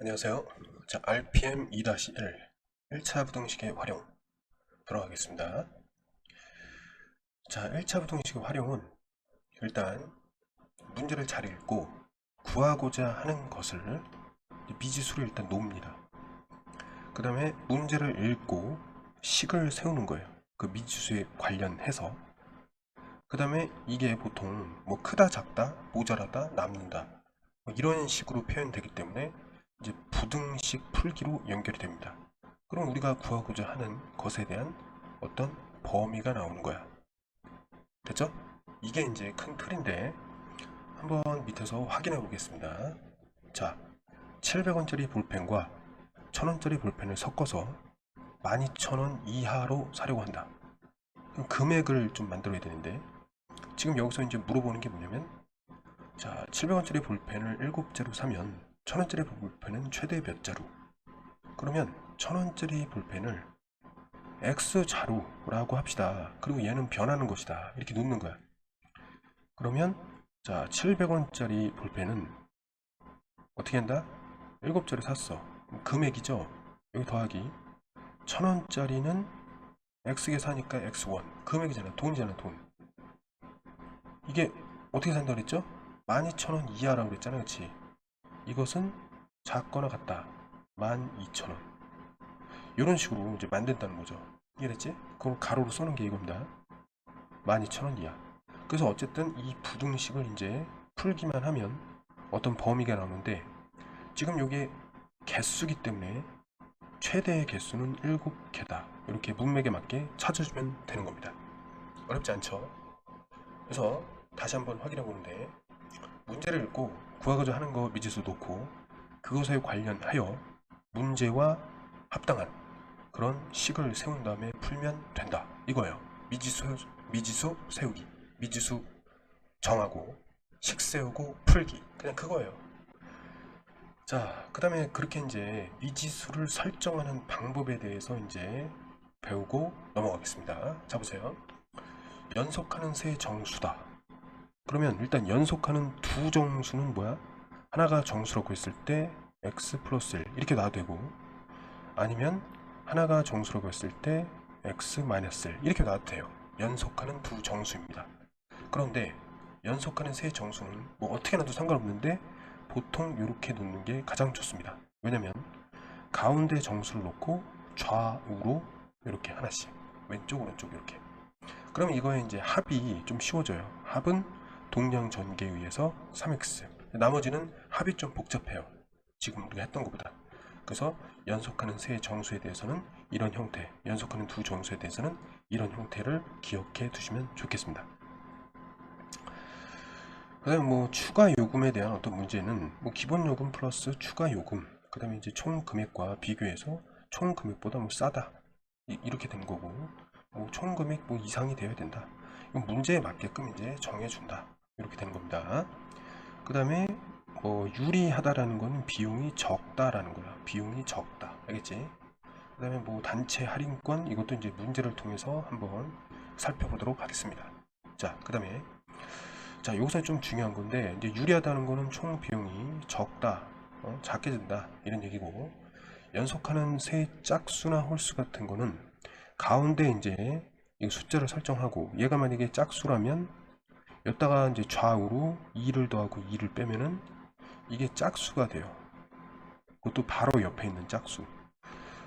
안녕하세요. 자, RPM 2-1 1차 부등식의 활용 들어가겠습니다. 자, 1차 부등식의 활용은 일단 문제를 잘 읽고 구하고자 하는 것을 미지수를 일단 놓습니다. 그 다음에 문제를 읽고 식을 세우는 거예요. 그 미지수에 관련해서. 그 다음에 이게 보통 뭐 크다, 작다, 모자라다, 남는다 뭐 이런 식으로 표현되기 때문에 이제 부등식 풀기로 연결이 됩니다. 그럼 우리가 구하고자 하는 것에 대한 어떤 범위가 나오는 거야. 됐죠? 이게 이제 큰 틀인데 한번 밑에서 확인해 보겠습니다. 자, 700원짜리 볼펜과 1000원짜리 볼펜을 섞어서 12,000원 이하로 사려고 한다. 그럼 금액을 좀 만들어야 되는데 지금 여기서 이제 물어보는 게 뭐냐면, 자, 700원짜리 볼펜을 7자루 사면 1000원짜리 볼펜은 최대 몇 자루? 그러면 1000원짜리 볼펜을 X자루라고 합시다. 그리고 얘는 변하는 것이다. 이렇게 놓는 거야. 그러면 자, 700원짜리 볼펜은 어떻게 한다? 7자루 샀어. 금액이죠. 여기 더하기 1000원짜리는 X개 사니까 X1 금액이잖아. 돈이잖아. 돈. 이게 어떻게 산다고 그랬죠? 12,000원 이하라고 그랬잖아. 그치? 이것은 작거나 같다. 12,000원. 이런 식으로 이제 만든다는 거죠. 이해됐지? 그걸 가로로 써는 게 이겁니다. 12,000원 이하. 그래서 어쨌든 이 부등식을 이제 풀기만 하면 어떤 범위가 나오는데, 지금 이게 개수기 때문에 최대의 개수는 7개다. 이렇게 문맥에 맞게 찾아주면 되는 겁니다. 어렵지 않죠? 그래서 다시 한번 확인해 보는데, 문제를 읽고 구하고자 하는 거 미지수 놓고 그것에 관련하여 문제와 합당한 그런 식을 세운 다음에 풀면 된다. 이거예요. 미지수 세우기. 미지수 정하고 식 세우고 풀기. 그냥 그거예요. 자, 그 다음에 그렇게 이제 미지수를 설정하는 방법에 대해서 이제 배우고 넘어가겠습니다. 자, 보세요. 연속하는 세 정수다. 그러면 일단 연속하는 두 정수는 뭐야? 하나가 정수라고 했을 때 x 플러스 1 이렇게 놔도 되고, 아니면 하나가 정수라고 했을 때 x 마이너스 1 이렇게 놔도 돼요. 연속하는 두 정수입니다. 그런데 연속하는 세 정수는 뭐 어떻게 놔도 상관없는데 보통 이렇게 놓는 게 가장 좋습니다. 왜냐면 가운데 정수를 놓고 좌우로 이렇게 하나씩, 왼쪽 오른쪽 이렇게. 그럼 이거에 이제 합이 좀 쉬워져요. 합은 동량 전개에 의해서 3x. 나머지는 합이 좀 복잡해요. 지금 우리가 했던 것보다. 그래서 연속하는 세 정수에 대해서는 이런 형태, 연속하는 두 정수에 대해서는 이런 형태를 기억해 두시면 좋겠습니다. 그 다음에 뭐 추가 요금에 대한 어떤 문제는 뭐 기본 요금 플러스 추가 요금, 그 다음에 이제 총 금액과 비교해서 총 금액보다 뭐 싸다 이렇게 된 거고, 뭐 총 금액 뭐 이상이 되어야 된다. 이건 문제에 맞게끔 이제 정해준다. 이렇게 되는 겁니다. 그 다음에 뭐 유리하다라는 거는 비용이 적다라는 거야. 비용이 적다. 알겠지? 그 다음에 뭐 단체 할인권, 이것도 이제 문제를 통해서 한번 살펴보도록 하겠습니다. 자, 그 다음에 자, 여기서 좀 중요한 건데, 이제 유리하다는 거는 총 비용이 적다, 작게 든다 이런 얘기고, 연속하는 세 짝수나 홀수 같은 거는 가운데 이제 이 숫자를 설정하고, 얘가 만약에 짝수라면 여기다가 이제 좌우로 2를 더하고 2를 빼면은 이게 짝수가 돼요. 그것도 바로 옆에 있는 짝수.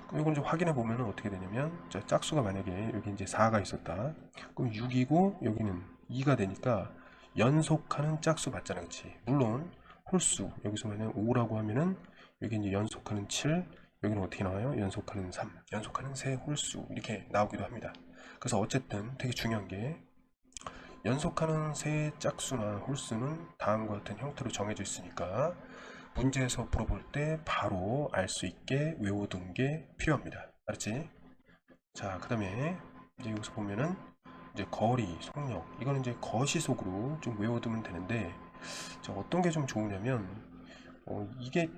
그럼 이걸 좀 확인해 보면 어떻게 되냐면, 자, 짝수가 만약에 여기 이제 4가 있었다. 그럼 6이고 여기는 2가 되니까 연속하는 짝수 맞잖아, 그치? 물론 홀수 여기서 만약 5라고 하면은 여기 이제 연속하는 7, 여기는 어떻게 나와요? 연속하는 3, 연속하는 세 홀수 이렇게 나오기도 합니다. 그래서 어쨌든 되게 중요한 게, 연속하는 세 짝수나 홀수는 다음과 같은 형태로 정해져 있으니까 문제에서 물어볼 때 바로 알 수 있게 외워둔 게 필요합니다. 알았지? 자, 그 다음에 이제 여기서 보면은 이제 거리, 속력, 이거는 이제 거시속으로 좀 외워두면 되는데, 자, 어떤 게 좀 좋으냐면, 이게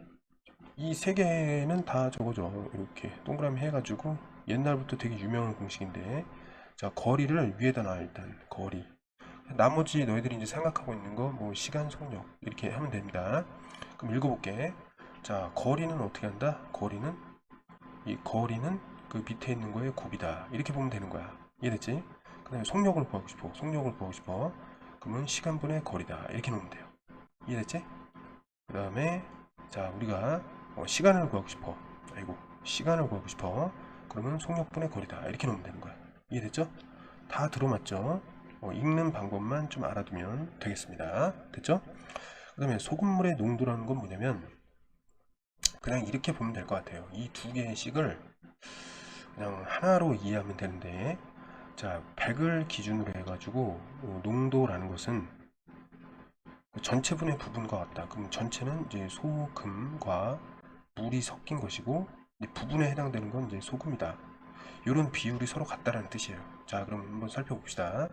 이 세 개는 다 저거죠. 이렇게 동그라미 해가지고 옛날부터 되게 유명한 공식인데, 자, 거리를 위에다 놔. 일단 거리, 나머지 너희들이 이제 생각하고 있는 거 뭐 시간, 속력 이렇게 하면 됩니다. 그럼 읽어볼게. 자, 거리는 어떻게 한다? 거리는 그 밑에 있는 거의 곱이다. 이렇게 보면 되는 거야. 이해됐지? 그 다음에 속력을 구하고 싶어. 속력을 구하고 싶어. 그러면 시간분의 거리다. 이렇게 놓으면 돼요. 이해됐지? 그 다음에 자, 우리가 시간을 구하고 싶어. 아이고, 시간을 구하고 싶어. 그러면 속력분의 거리다. 이렇게 놓으면 되는 거야. 이해됐죠? 다 들어맞죠? 읽는 방법만 좀 알아두면 되겠습니다. 됐죠? 그 다음에 소금물의 농도라는 건 뭐냐면 그냥 이렇게 보면 될 것 같아요. 이 두 개의 식을 그냥 하나로 이해하면 되는데, 자, 100을 기준으로 해가지고 농도라는 것은 전체분의 부분과 같다. 그럼 전체는 이제 소금과 물이 섞인 것이고, 이 부분에 해당되는 건 이제 소금이다. 이런 비율이 서로 같다라는 뜻이에요. 자, 그럼 한번 살펴봅시다.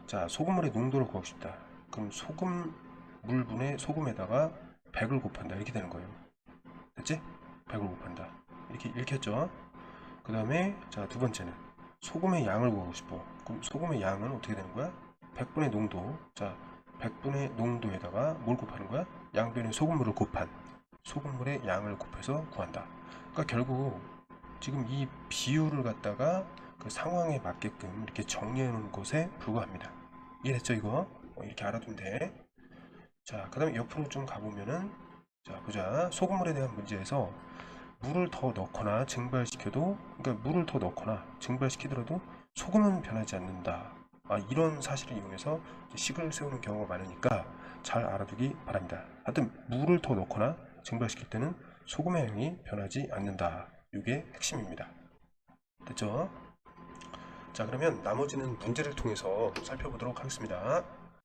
자, 소금물의 농도를 구하고 싶다. 그럼 물분의 소금에다가 100을 곱한다. 이렇게 되는 거예요. 됐지? 100을 곱한다. 이렇게 읽혔죠? 그 다음에 자, 두 번째는 소금의 양을 구하고 싶어. 그럼 소금의 양은 어떻게 되는 거야? 100분의 농도. 자, 100분의 농도에다가 뭘 곱하는 거야? 양변에 소금물을 곱한 소금물의 양을 곱해서 구한다. 그러니까 결국 지금 이 비율을 갖다가 그 상황에 맞게끔 이렇게 정리해 놓은 것에 불과합니다. 이해됐죠, 이거? 이렇게 알아두면 돼. 자, 그 다음에 옆으로 좀 가보면은, 자, 보자. 소금물에 대한 문제에서 물을 더 넣거나 증발시켜도, 그러니까 물을 더 넣거나 증발시키더라도 소금은 변하지 않는다. 이런 사실을 이용해서 식을 세우는 경우가 많으니까 잘 알아두기 바랍니다. 하여튼 물을 더 넣거나 증발시킬 때는 소금의 양이 변하지 않는다. 이게 핵심입니다. 됐죠? 자, 그러면 나머지는 문제를 통해서 살펴보도록 하겠습니다.